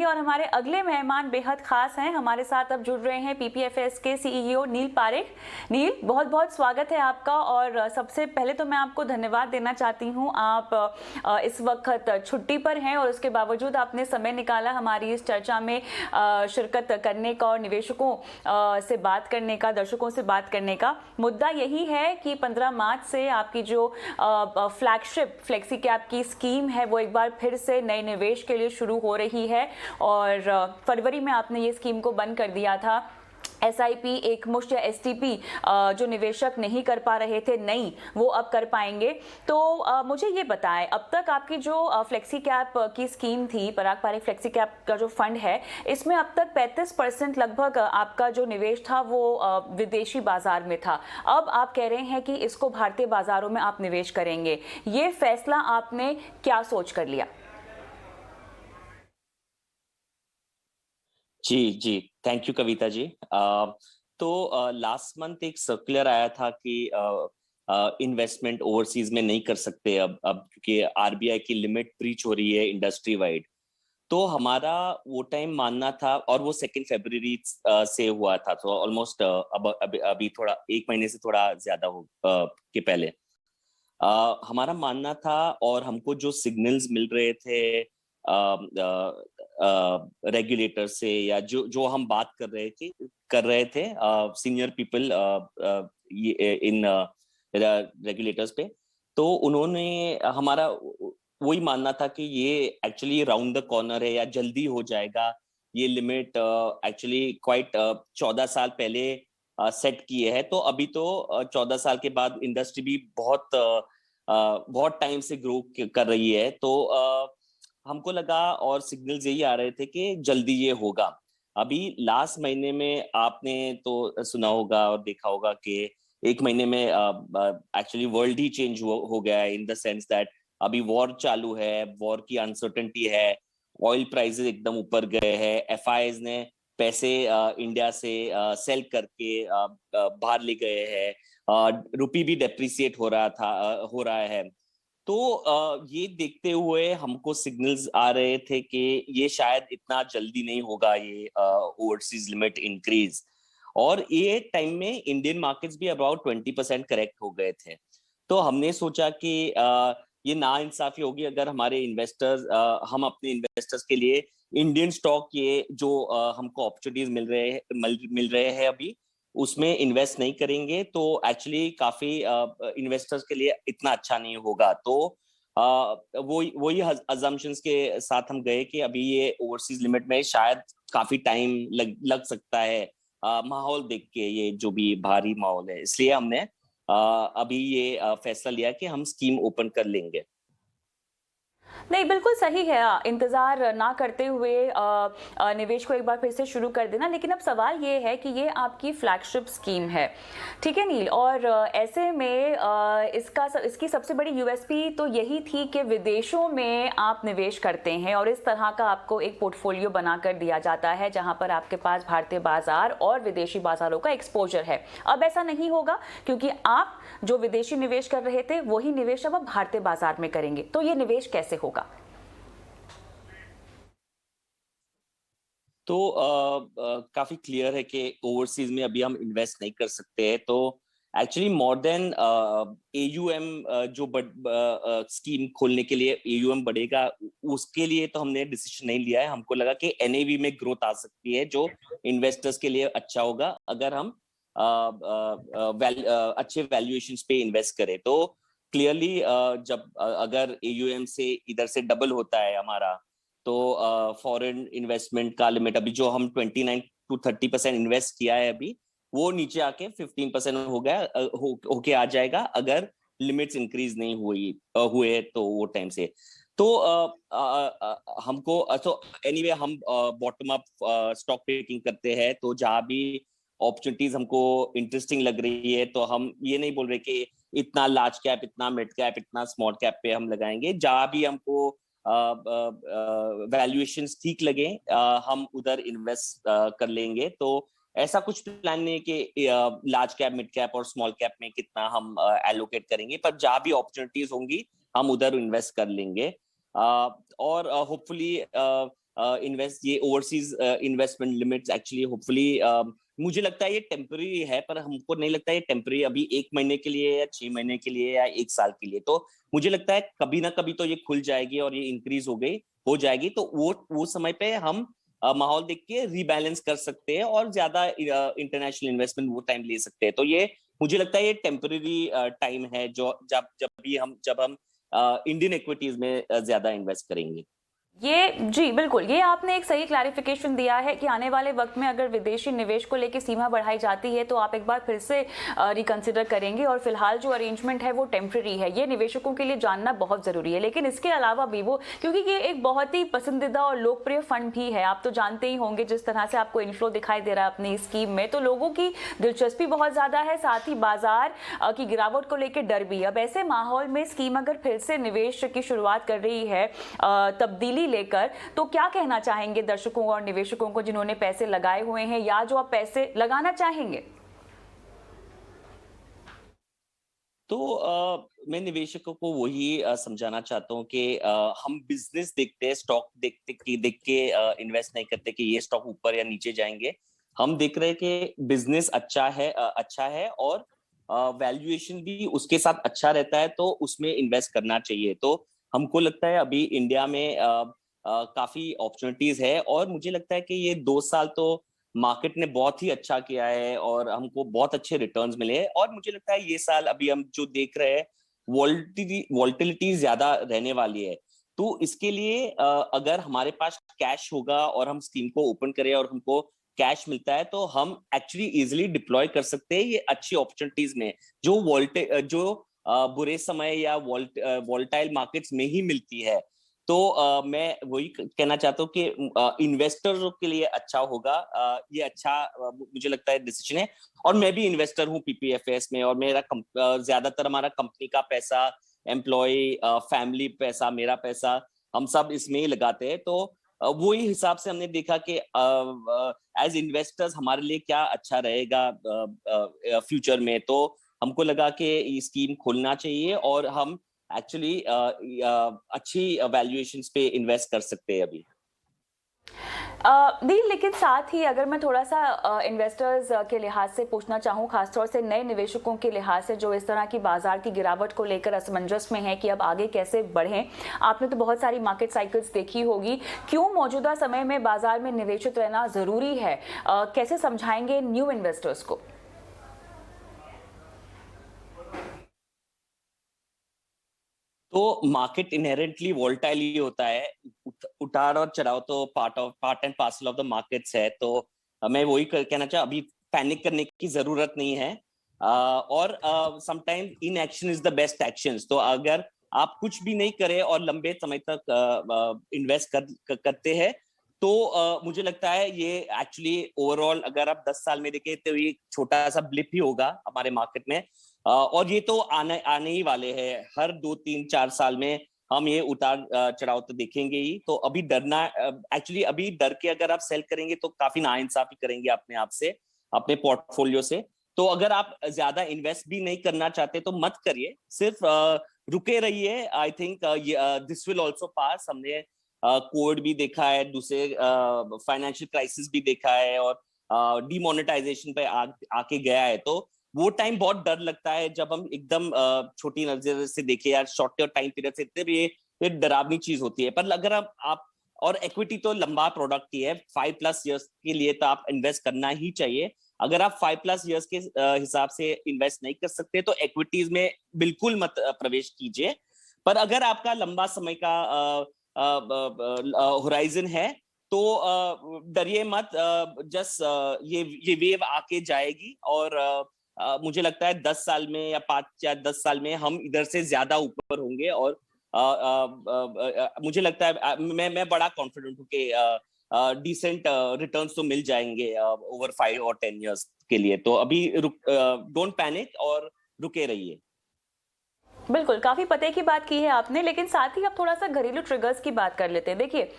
जानेंगे और हमारे अगले मेहमान बेहद खास हैं। हमारे साथ अब जुड़ रहे हैं पीपीएफएस के सीईओ नील पारेख। नील, बहुत बहुत स्वागत है आपका। और सबसे पहले तो मैं आपको धन्यवाद देना चाहती हूं। आप इस वक्त छुट्टी पर हैं और उसके बावजूद आपने समय निकाला हमारी इस चर्चा में शिरकत करने का और निवेशकों से बात करने का, दर्शकों से बात करने का। मुद्दा यही है कि 15 मार्च से आपकी जो फ्लैगशिप फ्लेक्सी कैप की स्कीम है वो एक बार फिर से नए निवेश के लिए शुरू हो रही है। और फरवरी में आपने ये स्कीम को बंद कर दिया था। एसआईपी, एक मुश्त या एसटीपी जो निवेशक नहीं कर पा रहे थे नहीं, वो अब कर पाएंगे। तो मुझे ये बताएं, अब तक आपकी जो फ्लेक्सी कैप की स्कीम थी, पराग पारेख फ्लेक्सी कैप का जो फंड है, इसमें अब तक 35% लगभग आपका जो निवेश था वो विदेशी बाजार में था। अब आप कह रहे हैं कि इसको भारतीय बाजारों में आप निवेश करेंगे। ये फैसला आपने क्या सोच कर लिया? जी जी, थैंक यू कविता जी। तो लास्ट मंथ एक सर्कुलर आया था कि इन्वेस्टमेंट ओवरसीज में नहीं कर सकते अब क्योंकि आरबीआई की लिमिट ब्रीच हो रही है इंडस्ट्री वाइड। तो हमारा वो टाइम मानना था, और वो 2 फरवरी से हुआ था, तो ऑलमोस्ट अभी थोड़ा 1 महीने से थोड़ा ज्यादा के पहले हमारा मानना था, और हमको जो सिग्नल्स मिल रहे थे रेगुलेटर से, या जो जो हम बात कर रहे थे सीनियर पीपल इन रेगुलेटर्स पे, तो उन्होंने हमारा वही मानना था कि ये एक्चुअली राउंड द कॉर्नर है या जल्दी हो जाएगा। ये लिमिट एक्चुअली क्वाइट 14 साल पहले सेट किए है, तो अभी तो 14 साल के बाद इंडस्ट्री भी बहुत टाइम से ग्रो कर रही है। तो हमको लगा, और सिग्नल्स यही आ रहे थे कि जल्दी ये होगा। अभी लास्ट महीने में आपने तो सुना होगा और देखा होगा कि 1 महीने में एक्चुअली वर्ल्ड ही चेंज हो गया है, इन द सेंस दैट अभी वॉर चालू है, वॉर की अनसर्टेनिटी है, ऑयल प्राइसेस एकदम ऊपर गए हैं, एफआईआईज ने पैसे इंडिया से सेल करके बाहर ले गए हैं, रुपी भी डेप्रिसिएट हो रहा है। तो ये देखते हुए हमको सिग्नल्स आ रहे थे कि ये शायद इतना जल्दी नहीं होगा, ये ओवरसीज लिमिट इंक्रीज। और ये टाइम में इंडियन मार्केट्स भी अबाउट 20% करेक्ट हो गए थे। तो हमने सोचा कि ये नाइंसाफी होगी अगर हमारे इन्वेस्टर्स, हम अपने इन्वेस्टर्स के लिए इंडियन स्टॉक, ये जो हमको अपॉर्चुनिटीज मिल रहे हैं अभी, उसमें इन्वेस्ट नहीं करेंगे, तो एक्चुअली काफी इन्वेस्टर्स के लिए इतना अच्छा नहीं होगा। तो वही अजम्पशंस के साथ हम गए कि अभी ये ओवरसीज लिमिट में शायद काफी टाइम लग सकता है, माहौल देख के, ये जो भी भारी माहौल है, इसलिए हमने अभी ये फैसला लिया कि हम स्कीम ओपन कर लेंगे। नहीं, बिल्कुल सही है इंतज़ार ना करते हुए निवेश को एक बार फिर से शुरू कर देना। लेकिन अब सवाल ये है कि ये आपकी फ्लैगशिप स्कीम है, ठीक है नील, और ऐसे में इसकी सबसे बड़ी यूएसपी तो यही थी कि विदेशों में आप निवेश करते हैं और इस तरह का आपको एक पोर्टफोलियो बना कर दिया जाता है जहां पर आपके पास भारतीय बाजार और विदेशी बाजारों का एक्सपोजर है। अब ऐसा नहीं होगा, क्योंकि आप जो विदेशी निवेश कर रहे थे वही निवेश अब आप भारतीय बाजार में करेंगे। तो ये निवेश कैसे होगा? तो काफी क्लियर है कि ओवरसीज में अभी हम इन्वेस्ट नहीं कर सकते हैं। तो एक्चुअली मोर देन एयूएम, जो स्कीम खोलने के लिए एयूएम बढ़ेगा, उसके लिए तो हमने डिसीजन नहीं लिया है। हमको लगा कि एनएवी में ग्रोथ आ सकती है, जो इन्वेस्टर्स के लिए अच्छा होगा अगर हम अच्छे वैल्यूएशंस पे इन्वेस्ट करें। तो क्लियरली जब अगर एयूएम से इधर से डबल होता है हमारा, तो फॉरेन इन्वेस्टमेंट का लिमिट अभी जो हम 29 to 30% इन्वेस्ट किया है अभी, वो नीचे आके 15% हो गया, होके आ जाएगा अगर लिमिट्स इंक्रीज नहीं हुए तो वो टाइम से। तो हमको तो एनीवे हम बॉटम अप स्टॉक पिकिंग करते हैं, तो जहां भी अपॉर्चुनिटीज हमको इंटरेस्टिंग लग रही है, तो हम ये नहीं बोल रहे कि इतना लार्ज कैप, इतना मिड कैप, इतना स्मॉल कैप पे हम लगाएंगे। जहां भी हमको वैल्यूएशंस ठीक लगे, हम उधर इन्वेस्ट कर लेंगे। तो ऐसा कुछ प्लान नहीं कि लार्ज कैप, मिड कैप और स्मॉल कैप में कितना हम एलोकेट करेंगे, पर जहां भी अपॉर्चुनिटीज होंगी हम उधर इन्वेस्ट कर लेंगे। और होपफुली इन्वेस्ट ये overseas investment limits actually hopefully मुझे लगता है ये टेम्पररी है, पर हमको नहीं लगता है ये टेम्पररी अभी 1 महीने के लिए या 6 महीने के लिए या 1 साल के लिए। तो मुझे लगता है कभी ना कभी तो ये खुल जाएगी और ये इंक्रीज हो जाएगी, तो वो समय पे हम माहौल देख के रीबैलेंस कर सकते हैं और ज्यादा इंटरनेशनल इन्वेस्टमेंट वो टाइम ले सकते हैं। तो ये मुझे लगता है ये टेम्पररी टाइम है जो जब हम इंडियन इक्विटीज में ज्यादा इन्वेस्ट करेंगे। ये जी बिल्कुल, ये आपने एक सही क्लैरिफिकेशन दिया है कि आने वाले वक्त में अगर विदेशी निवेश को लेकर सीमा बढ़ाई जाती है तो आप एक बार फिर से रिकंसिडर करेंगे, और फिलहाल जो अरेंजमेंट है वो टेम्प्रेरी है। ये निवेशकों के लिए जानना बहुत ज़रूरी है। लेकिन इसके अलावा भी वो, क्योंकि ये एक बहुत ही पसंदीदा और लोकप्रिय फंड भी है, आप तो जानते ही होंगे जिस तरह से आपको इनफ्लो दिखाई दे रहा है अपनी स्कीम में, तो लोगों की दिलचस्पी बहुत ज़्यादा है, साथ ही बाजार की गिरावट को लेकर डर भी। अब ऐसे माहौल में स्कीम अगर फिर से निवेश की शुरुआत कर रही है तब्दीली लेकर, तो क्या कहना चाहेंगे दर्शकों और निवेशकों को जिन्होंने पैसे लगाए हुए हैं या जो आप पैसे लगाना चाहेंगे? तो मैं निवेशकों को वही समझाना चाहता हूँ कि हम बिजनेस देखते हैं, स्टॉक देख के इन्वेस्ट नहीं करते कि ये स्टॉक ऊपर या नीचे जाएंगे। हम देख रहे हैं कि बिजनेस अच्छा है और वैल्यूएशन भी उसके साथ अच्छा रहता है, तो उसमें इन्वेस्ट करना चाहिए। तो हमको लगता है अभी इंडिया में काफी अपॉर्चुनिटीज है, और मुझे लगता है कि ये 2 साल तो मार्केट ने बहुत ही अच्छा किया है और हमको बहुत अच्छे रिटर्न्स मिले हैं। और मुझे लगता है ये साल अभी हम जो देख रहे हैं वॉल्टिलिटी ज्यादा रहने वाली है। तो इसके लिए अगर हमारे पास कैश होगा और हम स्कीम को ओपन करें और हमको कैश मिलता है, तो हम एक्चुअली इजिली डिप्लॉय कर सकते हैं ये अच्छी अपॉर्चुनिटीज में, जो बुरे समय या वॉल्टाइल मार्केट्स में ही मिलती है। तो मैं वही कहना चाहता हूँ कि इन्वेस्टर्स के लिए अच्छा होगा, ये अच्छा मुझे लगता है डिसीजन है। और मैं भी इन्वेस्टर हूँ पीपीएफएस में, और मेरा ज्यादातर हमारा कंपनी का पैसा, एम्प्लॉय, फैमिली पैसा, मेरा पैसा, हम सब इसमें ही लगाते हैं। तो वही हिसाब से हमने देखा कि एज इन्वेस्टर्स हमारे लिए क्या अच्छा रहेगा फ्यूचर में। तो हमको लगा कि ये स्कीम खोलना चाहिए और हम एक्चुअली अच्छी वैल्यूएशंस पे इन्वेस्ट कर सकते हैं अभी। नील, लेकिन साथ ही अगर मैं थोड़ा सा इन्वेस्टर्स के लिहाज से पूछना चाहूँ, खासतौर से नए निवेशकों के लिहाज से जो इस तरह की बाजार की गिरावट को लेकर असमंजस में है कि अब आगे कैसे बढ़ें, आपने तो बहुत सारी मार्केट साइकिल्स देखी होगी, क्यों मौजूदा समय में बाजार में निवेशित रहना जरूरी है, कैसे समझाएंगे न्यू इन्वेस्टर्स को? तो मार्केट इनहेरेंटली वोल्टाइल ही होता है, उतार और चढ़ाव तो part and parcel of the markets है। तो मैं वही कहना चाह, अभी पैनिक करने की जरूरत नहीं है, और sometimes inaction is the best actions. तो अगर आप कुछ भी नहीं करें और लंबे समय तक इन्वेस्ट करते हैं, तो मुझे लगता है ये एक्चुअली ओवरऑल अगर आप 10 साल में देखें तो ये छोटा सा ब्लिप ही होगा हमारे मार्केट में, और ये तो आने ही वाले हैं। हर 2-3-4 साल में हम ये उतार चढ़ाव तो देखेंगे ही। तो अभी डरना, एक्चुअली अभी डर के अगर आप सेल करेंगे तो काफी नाइंसाफी करेंगे अपने आप से, अपने पोर्टफोलियो से। तो अगर आप ज्यादा इन्वेस्ट भी नहीं करना चाहते तो मत करिए, सिर्फ रुके रहिए। I think this will also pass. हमने कोविड भी देखा है, दूसरे फाइनेंशियल क्राइसिस भी देखा है, और डिमोनेटाइजेशन पे आके गया है। तो वो टाइम बहुत डर लगता है जब हम एकदम छोटी नजर से देखें, यार शॉर्ट टाइम पीरियड से ये डरावनी चीज होती है। पर अगर आप और इक्विटी तो लंबा प्रोडक्ट ही है, 5+ इयर्स के लिए तो आप इन्वेस्ट करना ही चाहिए। अगर आप 5+ इयर्स के हिसाब से इन्वेस्ट नहीं कर सकते तो इक्विटीज में बिल्कुल मत प्रवेश कीजिए। पर अगर आपका लंबा समय का होराइजन है तो डरिए मत, जस्ट ये वेव आके जाएगी, और मुझे लगता है 10 साल में या 5 या 10 साल में हम इधर से ज्यादा ऊपर होंगे। और मुझे लगता है मैं बड़ा कॉन्फिडेंट हूँ कि डिसेंट रिटर्न्स तो मिल जाएंगे ओवर 5 और 10 इयर्स के लिए। तो अभी डोंट पैनिक और रुके रहिए। बिल्कुल, काफ़ी पते की बात की है आपने, लेकिन साथ ही अब थोड़ा-सा घरेलू ट्रिगर्स की बात कर लेते हैं। देखिए,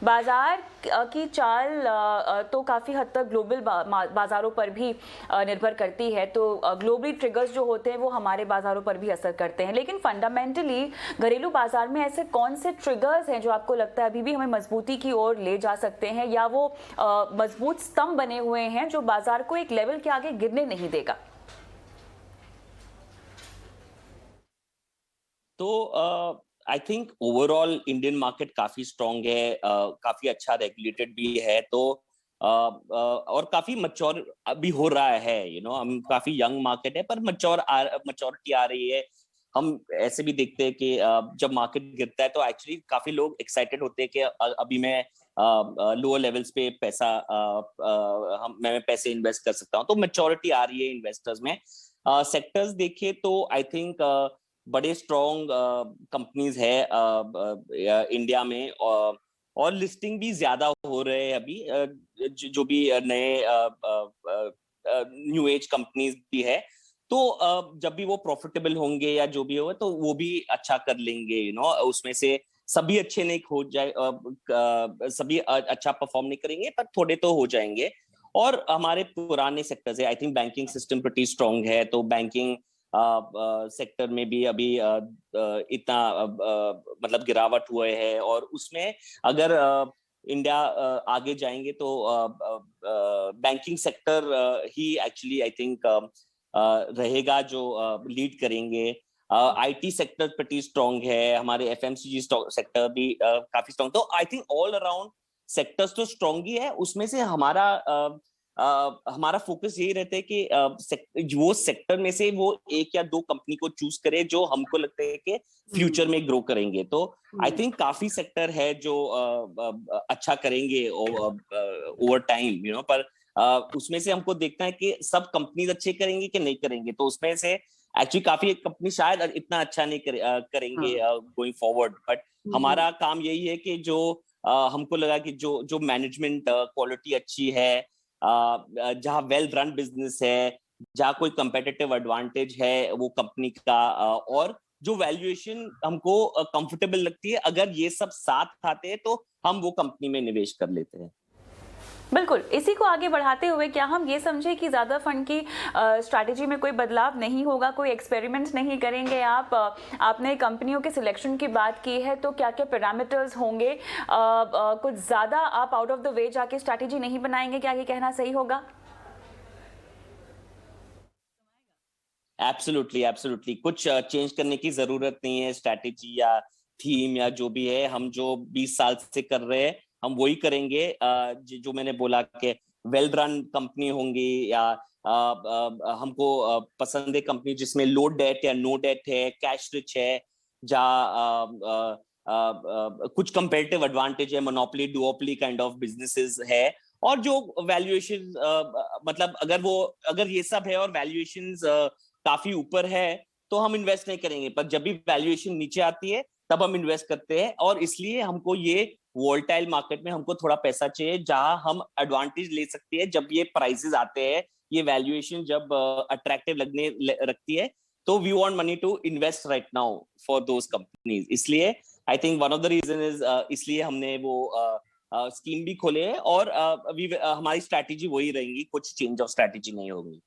बाज़ार की चाल तो काफ़ी हद तक ग्लोबल बाज़ारों पर भी निर्भर करती है, तो ग्लोबली ट्रिगर्स जो होते हैं वो हमारे बाज़ारों पर भी असर करते हैं। लेकिन फंडामेंटली घरेलू बाज़ार में ऐसे कौन से ट्रिगर्स हैं जो आपको लगता है अभी भी हमें मजबूती की ओर ले जा सकते हैं, या वो मजबूत स्तंभ बने हुए हैं जो बाज़ार को एक लेवल के आगे गिरने नहीं देगा? तो I think overall Indian market काफी स्ट्रांग है, काफी अच्छा रेगुलेटेड भी है, तो और काफी मच्योर अभी हो रहा है, हम काफी यंग मार्केट है पर मच्योरिटी आ रही है। हम ऐसे भी देखते हैं कि जब मार्केट गिरता है तो एक्चुअली काफी लोग एक्साइटेड होते हैं कि अभी मैं लोअर लेवल्स पे पैसा मैं पैसे इन्वेस्ट कर सकता हूँ, तो मैच्योरिटी आ रही है इन्वेस्टर्स में। सेक्टर्स देखे तो आई थिंक बड़े स्ट्रॉन्ग कंपनीज है इंडिया में, और लिस्टिंग भी ज्यादा हो रहे हैं अभी, जो भी नए न्यू एज कंपनीज भी है, तो जब भी वो प्रॉफिटेबल होंगे या जो भी होगा तो वो भी अच्छा कर लेंगे, उसमें से सभी अच्छे नहीं हो जाए, सभी अच्छा परफॉर्म नहीं करेंगे पर थोड़े तो हो जाएंगे। और हमारे पुराने सेक्टर्स है, I think banking system pretty strong है, तो बैंकिंग सेक्टर में भी अभी इतना मतलब गिरावट हुए है, और उसमें अगर इंडिया आगे जाएंगे तो banking sector he actually I think रहेगा जो लीड करेंगे। आईटी सेक्टर pretty स्ट्रांग है, हमारे एफएमसीजी सेक्टर भी काफी स्ट्रांग, तो I think all around sectors तो स्ट्रांग ही है। उसमें से हमारा फोकस यही रहता है कि वो सेक्टर में से वो एक या दो कंपनी को चूज करे जो हमको लगता है कि फ्यूचर में ग्रो करेंगे। तो आई थिंक काफी सेक्टर है जो अच्छा करेंगे ओवर टाइम, पर उसमें से हमको देखना है कि सब कंपनीज अच्छे करेंगे कि नहीं करेंगे, तो उसमें से एक्चुअली काफी कंपनी शायद इतना अच्छा नहीं करेंगे गोइंग फॉरवर्ड, बट हमारा काम यही है कि जो हमको लगा कि जो मैनेजमेंट क्वालिटी अच्छी है, जहाँ वेल रन बिजनेस है, जहाँ कोई कंपेटिटिव एडवांटेज है वो कंपनी का, और जो वैल्यूएशन हमको कंफर्टेबल लगती है, अगर ये सब साथ आते हैं तो हम वो कंपनी में निवेश कर लेते हैं। बिल्कुल, इसी को आगे बढ़ाते हुए क्या हम ये समझे कि ज़्यादा फंड की स्ट्रैटेजी में कोई बदलाव नहीं होगा, कोई एक्सपेरिमेंट्स नहीं करेंगे आप? आपने कंपनियों के सिलेक्शन की बात की है, तो क्या क्या पैरामीटर्स होंगे? कुछ ज़्यादा आप आउट ऑफ द वे जाके स्ट्रैटेजी नहीं बनाएंगे, क्या ये कहना सही होगा? एब्सोल्युटली एब्सोल्युटली, कुछ चेंज करने की जरूरत नहीं है, स्ट्रैटेजी या थीम या जो भी है, हम जो 20 साल से कर रहे हैं हम वही करेंगे। जो मैंने बोला कि वेल रन कंपनी होंगी, या हमको पसंद है कंपनी जिसमें लो डेट या नो डेट है, कैश रिच है, जहाँ कुछ कंपेरेटिव एडवांटेज है, monopoly duopoly kind of businesses है, और जो वैल्यूएशन मतलब अगर ये सब है और वैल्यूएशंस काफी ऊपर है तो हम इन्वेस्ट नहीं करेंगे, पर जब भी वैल्यूएशन नीचे आती है तब हम इन्वेस्ट करते हैं। और इसलिए हमको ये वोलेटाइल मार्केट में हमको थोड़ा पैसा चाहिए जहां हम एडवांटेज ले सकते हैं, जब ये प्राइसेस आते हैं, ये वैल्यूएशन जब अट्रैक्टिव लगने रखती है, तो we want money to invest right now for those companies. इसलिए I think one of the reason is, इसलिए हमने वो स्कीम भी खोले हैं, और हमारी स्ट्रैटेजी वही रहेंगी, कुछ चेंज ऑफ स्ट्रैटेजी नहीं होगी।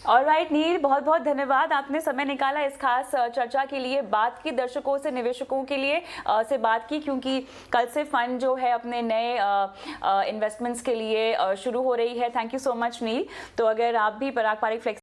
ऑलराइट नील, बहुत बहुत धन्यवाद, आपने समय निकाला इस खास चर्चा के लिए, बात की दर्शकों से, निवेशकों के लिए से बात की, क्योंकि कल से फंड जो है अपने नए इन्वेस्टमेंट्स के लिए शुरू हो रही है। थैंक यू सो मच नील। तो अगर आप भी पराग पारिक फ्लेक्स